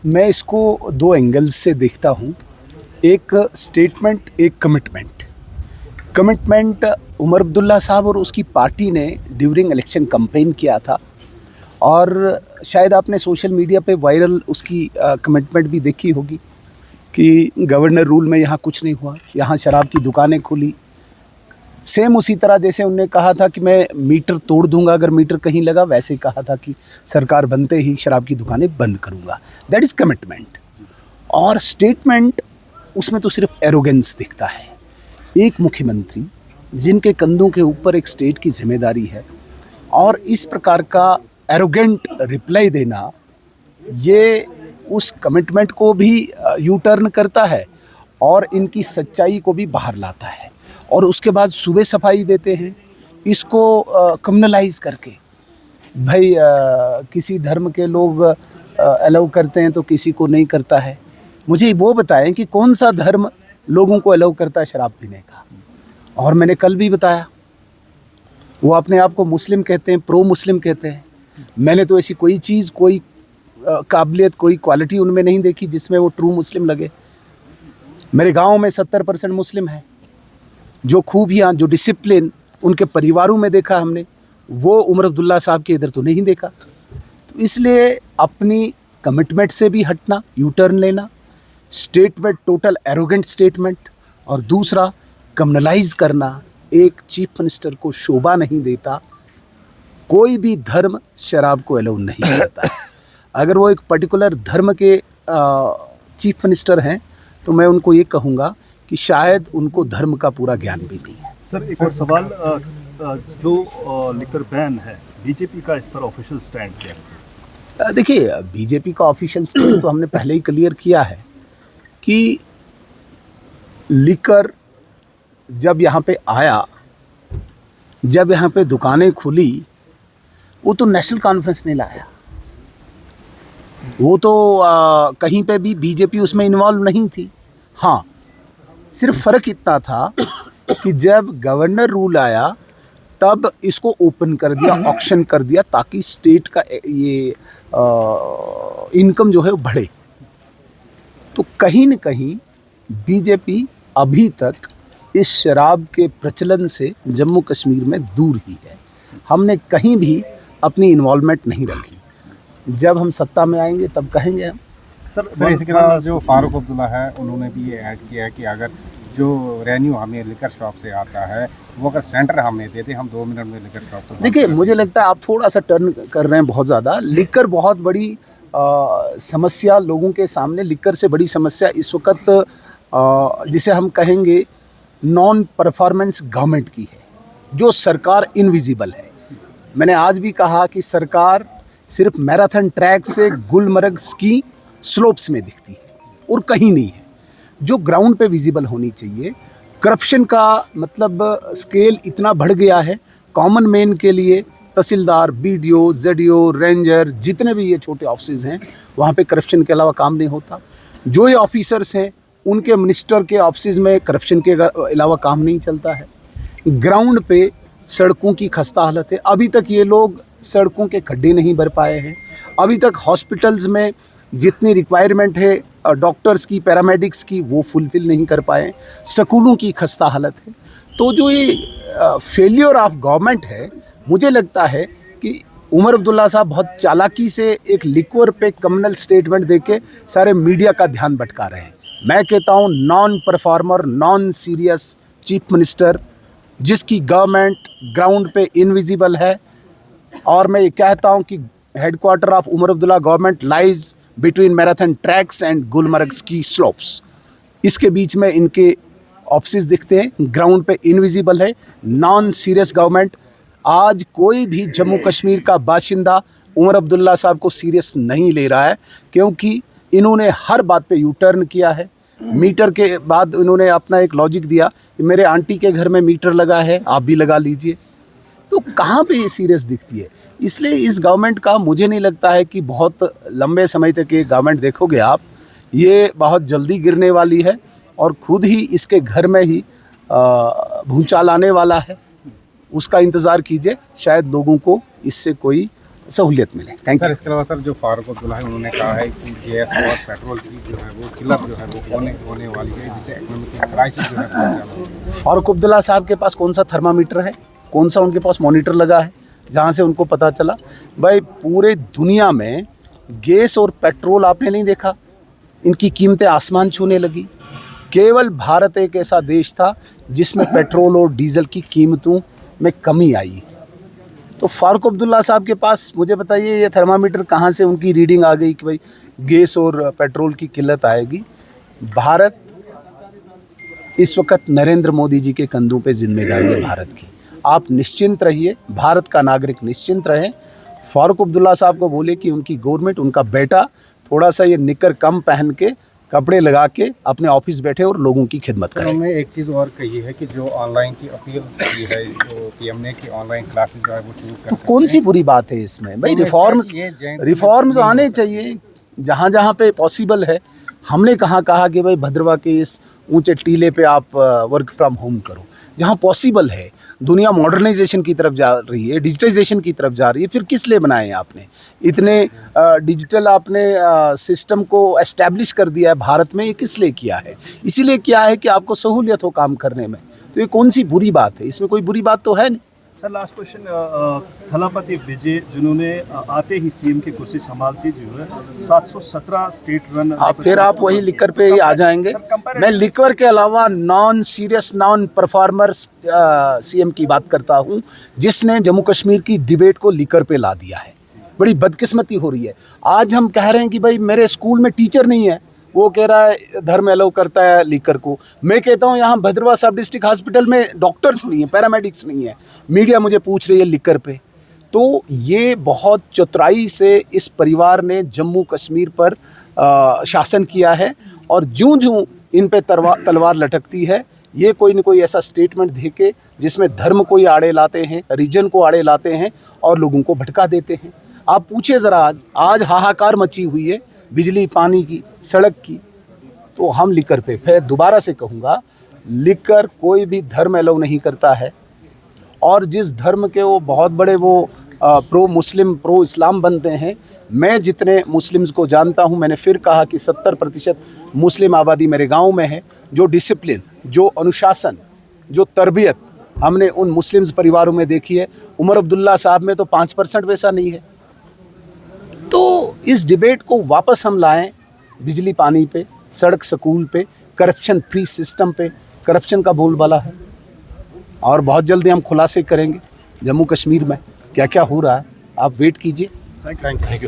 मैं इसको दो एंगल्स से देखता हूँ। एक स्टेटमेंट, एक कमिटमेंट। कमिटमेंट उमर अब्दुल्ला साहब और उसकी पार्टी ने ड्यूरिंग इलेक्शन कैंपेन किया था, और शायद आपने सोशल मीडिया पे वायरल उसकी कमिटमेंट भी देखी होगी कि गवर्नर रूल में यहाँ कुछ नहीं हुआ, यहाँ शराब की दुकानें खुली। सेम उसी तरह जैसे उन्होंने कहा था कि मैं मीटर तोड़ दूंगा अगर मीटर कहीं लगा, वैसे ही कहा था कि सरकार बनते ही शराब की दुकानें बंद करूंगा। That is commitment. और स्टेटमेंट, उसमें तो सिर्फ एरोगेंस दिखता है। एक मुख्यमंत्री जिनके कंधों के ऊपर एक स्टेट की जिम्मेदारी है, और इस प्रकार का एरोगेंट रिप्लाई देना, ये उस कमिटमेंट को भी यू टर्न करता है और इनकी सच्चाई को भी बाहर लाता है। और उसके बाद सुबह सफाई देते हैं इसको कम्युनलाइज करके। भाई किसी धर्म के लोग अलाउ करते हैं तो किसी को नहीं करता है। मुझे वो बताएं कि कौन सा धर्म लोगों को अलाउ करता है शराब पीने का। और मैंने कल भी बताया, वो अपने आप को मुस्लिम कहते हैं, प्रो मुस्लिम कहते हैं। मैंने तो ऐसी कोई चीज़, कोई काबिलियत, कोई क्वालिटी उनमें नहीं देखी जिसमें वो ट्रू मुस्लिम लगे। मेरे गांव में 70% मुस्लिम है। जो खूबियाँ, जो डिसिप्लिन उनके परिवारों में देखा हमने, वो उमर अब्दुल्ला साहब के इधर तो नहीं देखा। तो इसलिए अपनी कमिटमेंट से भी हटना, यू टर्न लेना, स्टेटमेंट टोटल एरोगेंट स्टेटमेंट, और दूसरा कम्युनलाइज करना, एक चीफ मिनिस्टर को शोभा नहीं देता। कोई भी धर्म शराब को अलाउ नहीं करता है। अगर वो एक पर्टिकुलर धर्म के चीफ मिनिस्टर हैं तो मैं उनको ये कहूँगा कि शायद उनको धर्म का पूरा ज्ञान भी नहीं है। सर, एक और सवाल, जो लिकर बैन है, बीजेपी का इस पर ऑफिशियल स्टैंड क्या है? देखिए, बीजेपी का ऑफिशियल स्टैंड तो हमने पहले ही क्लियर किया है कि लिकर जब यहाँ पे आया, जब यहाँ पे दुकानें खुली, वो तो नेशनल कॉन्फ्रेंस ने लाया। वो तो कहीं पे भी बीजेपी उसमें इन्वॉल्व नहीं थी। हाँ, सिर्फ फ़र्क इतना था कि जब गवर्नर रूल आया तब इसको ओपन कर दिया, ऑक्शन कर दिया, ताकि स्टेट का ये इनकम जो है वो बढ़े। तो कहीं न कहीं बीजेपी अभी तक इस शराब के प्रचलन से जम्मू कश्मीर में दूर ही है। हमने कहीं भी अपनी इन्वॉल्वमेंट नहीं रखी। जब हम सत्ता में आएंगे तब कहेंगे हम। सर, इसके अलावा जो फारूक अब्दुल्ला है, उन्होंने भी ये ऐड किया है कि अगर जो रेवेन्यू हमें लिकर शॉप से आता है वो अगर सेंटर हमें देते, हम 2 मिनट में लिकर शॉप। तो देखिए, मुझे लगता है आप थोड़ा सा टर्न कर रहे हैं बहुत ज़्यादा। लिकर बहुत बड़ी समस्या लोगों के सामने, लिकर से बड़ी समस्या इस वक्त जिसे हम कहेंगे नॉन परफॉर्मेंस गवर्नमेंट की है, जो सरकार इनविजिबल है। मैंने आज भी कहा कि सरकार सिर्फ मैराथन ट्रैक से गुलमर्ग स्की स्लोप्स में दिखती है और कहीं नहीं है, जो ग्राउंड पे विजिबल होनी चाहिए। करप्शन का मतलब स्केल इतना बढ़ गया है, कॉमन मैन के लिए तहसीलदार, बीडीओ, जेडीओ, रेंजर, जितने भी ये छोटे ऑफिस हैं, वहाँ पे करप्शन के अलावा काम नहीं होता। जो ये ऑफिसर्स हैं, उनके मिनिस्टर के ऑफिस में करप्शन के अलावा काम नहीं चलता है। ग्राउंड पे सड़कों की खस्ता हालत है। अभी तक ये लोग सड़कों के खड्डे नहीं भर पाए हैं। अभी तक हॉस्पिटल्स में जितनी रिक्वायरमेंट है डॉक्टर्स की, पैरामेडिक्स की, वो फुलफिल नहीं कर पाए। स्कूलों की खस्ता हालत है। तो जो ये फेलियर ऑफ गवर्नमेंट है, मुझे लगता है कि उमर अब्दुल्ला साहब बहुत चालाकी से एक लिक्वर पे कम्युनल स्टेटमेंट देके सारे मीडिया का ध्यान भटका रहे हैं। मैं कहता हूँ non performer, non serious chief minister, जिसकी गवर्नमेंट ग्राउंड पे इनविजिबल है। और मैं ये कहता हूँ कि headquarter of Omar Abdullah government lies between marathon tracks and Gulmarg ski slopes. इसके बीच में इनके ऑफिस दिखते हैं, ग्राउंड पे इनविजिबल है। Non serious government. आज कोई भी जम्मू कश्मीर का बाशिंदा उमर अब्दुल्ला साहब को सीरियस नहीं ले रहा है, क्योंकि इन्होंने हर बात पे यू टर्न किया है। मीटर के बाद इन्होंने अपना एक लॉजिक दिया कि मेरे आंटी के घर में मीटर लगा है, आप भी लगा लीजिए। तो कहाँ पे ये सीरियस दिखती है? इसलिए इस गवर्नमेंट का मुझे नहीं लगता है कि बहुत लंबे समय तक ये गवर्नमेंट देखोगे आप, ये बहुत जल्दी गिरने वाली है और खुद ही इसके घर में ही भूचाल आने वाला है। उसका इंतज़ार कीजिए, शायद लोगों को इससे कोई सहूलियत मिले। Thank sir you. इसके अलावा सर जो फारूक अब्दुल्ला है उन्होंने कहा है कि गैस और पेट्रोल की जो है वो किल्लत जो है वो होने वाली है, जिससे इकोनॉमिक क्राइसिस जो है बहुत ज़्यादा होगी। फारूक अब्दुल्ला साहब के पास कौन सा थर्मामीटर है, कौन सा उनके पास मॉनिटर लगा है जहाँ से उनको पता चला? भाई पूरे दुनिया में गैस और पेट्रोल आपने नहीं देखा, इनकी कीमतें आसमान छूने लगी। केवल भारत एक ऐसा देश था जिसमें पेट्रोल और डीजल की कीमतों में कमी आई। तो फारूक अब्दुल्ला साहब के पास मुझे बताइए ये थर्मामीटर कहाँ से उनकी रीडिंग आ गई कि भाई गैस और पेट्रोल की किल्लत आएगी? भारत इस वक्त नरेंद्र मोदी जी के कंधों पे जिम्मेदारी है भारत की। आप निश्चिंत रहिए, भारत का नागरिक निश्चिंत रहे। फारूक अब्दुल्ला साहब को बोले कि उनकी गवर्नमेंट, उनका बेटा थोड़ा सा ये निकर कम पहन के, कपड़े लगा के अपने ऑफिस बैठे और लोगों की खिदमत सर करें। उन्होंने एक चीज़ और कही है कि जो ऑनलाइन की अपील की है जो पीएम ने कि ऑनलाइन क्लासेस जो है वो शुरू कर तो सकते कौन सी हैं। बुरी बात है इसमें? भाई तो रिफॉर्म्स ये जैन- रिफॉर्म्स आने चाहिए जहाँ जहाँ पे पॉसिबल है। हमने कहा कि भाई भद्रवा के इस ऊंचे टीले पे आप वर्क फ्रॉम होम करो, जहाँ पॉसिबल है। दुनिया मॉडर्नाइजेशन की तरफ जा रही है, डिजिटाइजेशन की तरफ जा रही है, फिर किस लिए बनाए हैं आपने इतने डिजिटल आपने सिस्टम को एस्टैब्लिश कर दिया है भारत में? ये किस लिए किया है? इसीलिए किया है कि आपको सहूलियत हो काम करने में। तो ये कौन सी बुरी बात है? इसमें कोई बुरी बात तो है नहीं। सर लास्ट क्वेश्चन, थलापति विजय जिन्होंने आते ही सीएम की कुर्सी संभालती जो है 717 स्टेट रन। फिर आप वही लिकर पे ही आ जाएंगे। मैं लिकर के अलावा non serious non performer CM की बात करता हूँ जिसने जम्मू कश्मीर की डिबेट को लिकर पे ला दिया है। बड़ी बदकिस्मती हो रही है। आज हम कह रहे हैं कि भाई मेरे स्कूल में टीचर नहीं है, वो कह रहा है धर्म अलाउ करता है लीकर को। मैं कहता हूँ यहाँ भद्रवा सब डिस्ट्रिक्ट हॉस्पिटल में डॉक्टर्स नहीं है, पैरामेडिक्स नहीं है, मीडिया मुझे पूछ रही है लीकर पे। तो ये बहुत चतुराई से इस परिवार ने जम्मू कश्मीर पर शासन किया है और जूं इन पे तलवार लटकती है, ये कोई न कोई ऐसा स्टेटमेंट दे के जिसमें धर्म को ही आड़े लाते हैं, रीजन को आड़े लाते हैं और लोगों को भटका देते हैं। आप पूछिए ज़रा, आज हाहाकार मची हुई है बिजली, पानी की, सड़क की। तो हम लिकर पे, फिर दोबारा से कहूँगा, लिकर कोई भी धर्म अलाउ नहीं करता है। और जिस धर्म के वो बहुत बड़े वो प्रो मुस्लिम, प्रो इस्लाम बनते हैं, मैं जितने मुस्लिम्स को जानता हूँ, मैंने फिर कहा कि 70% मुस्लिम आबादी मेरे गांव में है। जो डिसिप्लिन, जो अनुशासन, जो तरबियत हमने उन मुस्लिम्स परिवारों में देखी है, उमर अब्दुल्ला साहब में तो 5% वैसा नहीं है। तो इस डिबेट को वापस हम लाएं बिजली पानी पे, सड़क स्कूल पे, करप्शन फ्री सिस्टम पे। करप्शन का बोलबाला है और बहुत जल्दी हम खुलासे करेंगे जम्मू कश्मीर में क्या क्या हो रहा है। आप वेट कीजिए। Thank you.